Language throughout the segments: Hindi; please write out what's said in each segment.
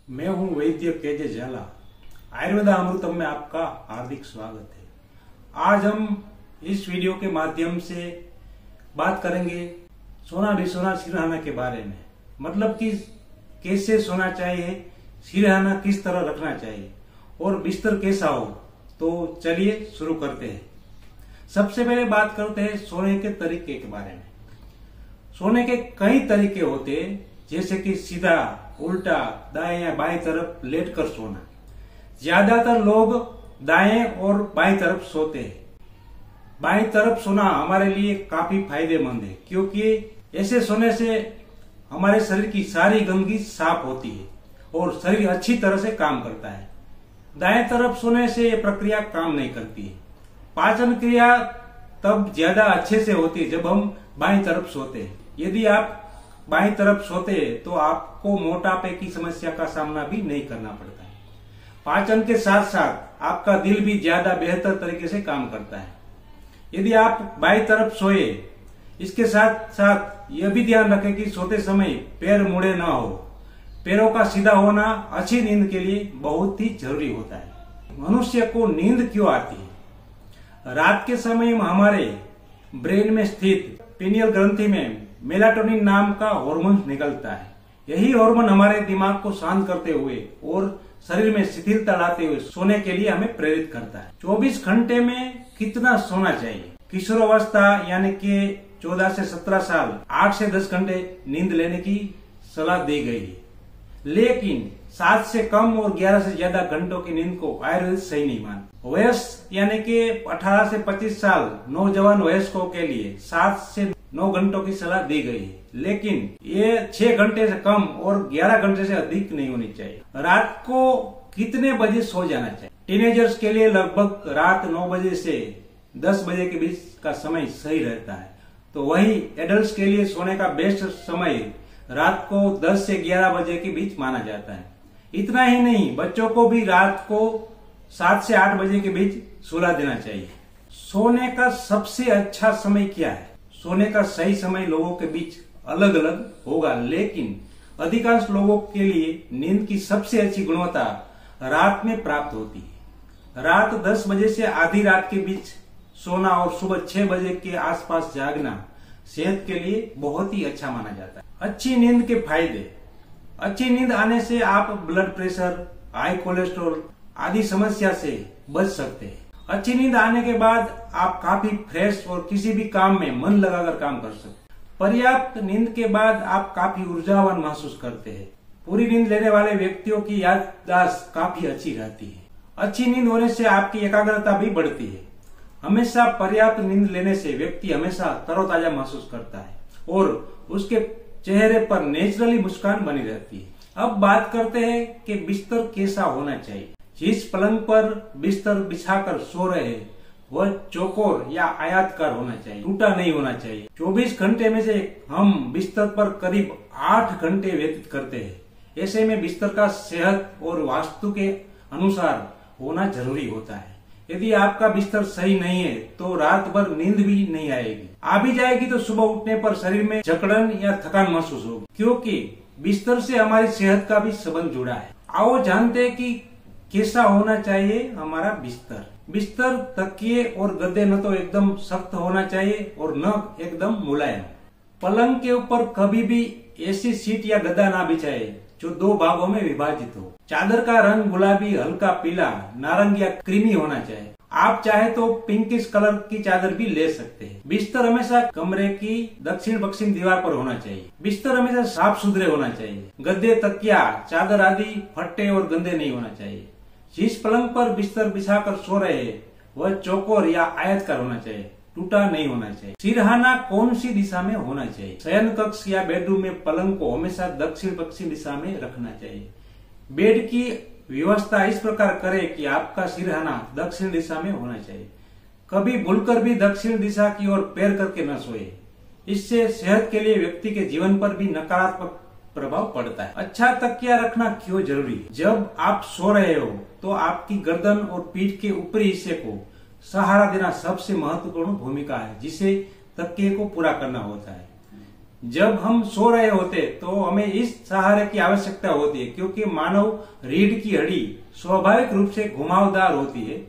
मैं हूं वैद्य केजे झाला। आयुर्वेदा अमृतम में आपका हार्दिक स्वागत है। आज हम इस वीडियो के माध्यम से बात करेंगे सोना बिसोना सिरहाना के बारे में। मतलब कि कैसे सोना चाहिए, सिरहाना किस तरह रखना चाहिए और बिस्तर कैसा हो। तो चलिए शुरू करते हैं। सबसे पहले बात करते हैं सोने के तरीके के बारे में। सोने के कई तरीके होते हैं, जैसे कि सीधा, उल्टा, दाएं या बाएं तरफ लेटकर सोना। ज्यादातर लोग दाएं और बाएं तरफ सोते हैं। बाएं तरफ सोना हमारे लिए काफी फायदेमंद है, क्योंकि ऐसे सोने से हमारे शरीर की सारी गंदगी साफ होती है और शरीर अच्छी तरह से काम करता है। दाएं तरफ सोने से ये प्रक्रिया काम नहीं करती है। पाचन क्रिया तब ज्यादा अच्छे से होती है जब हम बाएं तरफ सोते हैं। यदि आप बाएं तरफ सोते हैं तो आपको मोटापे की समस्या का सामना भी नहीं करना पड़ता है। पाचन के साथ साथ आपका दिल भी ज्यादा बेहतर तरीके से काम करता है यदि आप बाएं तरफ सोए। इसके साथ साथ यह भी ध्यान रखें कि सोते समय पैर मुड़े ना हो। पैरों का सीधा होना अच्छी नींद के लिए बहुत ही जरूरी होता है। मनुष्य को नींद क्यों आती है? रात के समय में हमारे ब्रेन में स्थित पीनियल ग्रंथि में मेलाटोनिन नाम का हार्मोन निकलता है। यही हार्मोन हमारे दिमाग को शांत करते हुए और शरीर में शिथिलता लाते हुए सोने के लिए हमें प्रेरित करता है। 24 घंटे में कितना सोना चाहिए? किशोरावस्था यानी कि 14 से 17 साल 8 से 10 घंटे नींद लेने की सलाह दी गई है, लेकिन 7 से कम और 11 से ज्यादा घंटों की नींद को आयुर्वेद सही नहीं मानता। वयस्क यानी कि 18 से 25 साल नौजवान वयस्कों के लिए 7 से 9 घंटों की सलाह दी गई है, लेकिन ये 6 घंटे से कम और 11 घंटे से अधिक नहीं होनी चाहिए। रात को कितने बजे सो जाना चाहिए? टीनेजर्स के लिए लगभग रात 9 बजे से 10 बजे के बीच का समय सही रहता है। तो वही एडल्ट्स के लिए सोने का बेस्ट समय रात को 10 से 11 बजे के बीच माना जाता है। इतना ही नहीं, बच्चों को भी रात को 7 से 8 बजे के बीच सुला देना चाहिए। सोने का सबसे अच्छा समय क्या है? सोने का सही समय लोगों के बीच अलग अलग होगा, लेकिन अधिकांश लोगों के लिए नींद की सबसे अच्छी गुणवत्ता रात में प्राप्त होती है। रात 10 बजे से आधी रात के बीच सोना और सुबह 6 बजे के आसपास जागना सेहत के लिए बहुत ही अच्छा माना जाता है। अच्छी नींद के फायदे। अच्छी नींद आने से आप ब्लड प्रेशर, हाई कोलेस्ट्रॉल आदि समस्या से बच सकते हैं। अच्छी नींद आने के बाद आप काफी फ्रेश और किसी भी काम में मन लगाकर काम कर सकते हैं। पर्याप्त नींद के बाद आप काफी ऊर्जावान महसूस करते हैं। पूरी नींद लेने वाले व्यक्तियों की याददाश्त काफी अच्छी रहती है। अच्छी नींद होने से आपकी एकाग्रता भी बढ़ती है। हमेशा पर्याप्त नींद लेने से व्यक्ति हमेशा तरोताजा महसूस करता है और उसके चेहरे पर नेचुरली मुस्कान बनी रहती है। अब बात करते हैं कि बिस्तर कैसा होना चाहिए। जिस पलंग पर बिस्तर बिछाकर सो रहे हैं वह चौकोर या आयताकार होना चाहिए, टूटा नहीं होना चाहिए। 24 घंटे में से हम बिस्तर पर करीब 8 घंटे व्यतीत करते हैं। ऐसे में बिस्तर का सेहत और वास्तु के अनुसार होना जरूरी होता है। यदि आपका बिस्तर सही नहीं है तो रात भर नींद भी नहीं आएगी। आ भी जाएगी तो सुबह उठने पर शरीर में जकड़न या थकान महसूस होगी, क्योंकि बिस्तर से हमारी सेहत का भी संबंध जुड़ा है। आओ जानते हैं कि कैसा होना चाहिए हमारा बिस्तर। बिस्तर, तकिए और गद्दे न तो एकदम सख्त होना चाहिए और न एकदम मुलायम। पलंग के ऊपर कभी भी ऐसी सीट या गद्दा ना बिछाए जो 2 भागों में विभाजित हो। चादर का रंग गुलाबी, हल्का पीला, नारंगी या क्रीमी होना चाहिए। आप चाहे तो पिंकिश कलर की चादर भी ले सकते हैं। बिस्तर हमेशा कमरे की दक्षिण पश्चिम दीवार पर होना चाहिए। बिस्तर हमेशा साफ सुथरे होना चाहिए। गद्दे, तकिया, चादर आदि फट्टे और गंदे नहीं होना चाहिए। जिस पलंग पर बिस्तर बिछाकर सो रहे हैं वह चौकोर या आयताकार होना चाहिए, टूटा नहीं होना चाहिए। सिरहाना कौन सी दिशा में होना चाहिए? शयन कक्ष या बेडरूम में पलंग को हमेशा दक्षिण पश्चिम दिशा में रखना चाहिए। बेड की व्यवस्था इस प्रकार करें कि आपका सिरहाना दक्षिण दिशा में होना चाहिए। कभी भूलकर भी दक्षिण दिशा की ओर पैर करके न सोए। इससे सेहत के लिए व्यक्ति के जीवन पर भी नकारात्मक प्रभाव पड़ता है। अच्छा तकिया रखना क्यों जरूरी है? जब आप सो रहे हो तो आपकी गर्दन और पीठ के ऊपरी हिस्से को सहारा देना सबसे महत्वपूर्ण भूमिका है, जिसे तकिए को पूरा करना होता है। जब हम सो रहे होते तो हमें इस सहारे की आवश्यकता होती है, क्योंकि मानव रीढ़ की हड्डी स्वाभाविक रूप से घुमावदार होती है।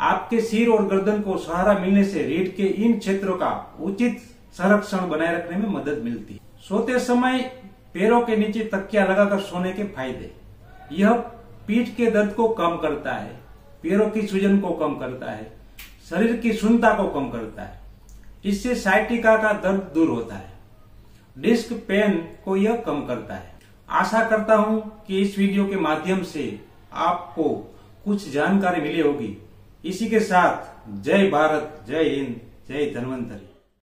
आपके सिर और गर्दन को सहारा मिलने से रीढ़ के इन क्षेत्रों का उचित संरक्षण बनाए रखने में मदद मिलती है। सोते समय पैरों के नीचे तकिया लगाकर सोने के फायदे। यह पीठ के दर्द को कम करता है, पैरों की सूजन को कम करता है, शरीर की शून्यता को कम करता है। इससे साइटिका का दर्द दूर होता है, डिस्क पेन को यह कम करता है। आशा करता हूं कि इस वीडियो के माध्यम से आपको कुछ जानकारी मिली होगी। इसी के साथ जय भारत, जय हिंद, जय धन्वंतरी।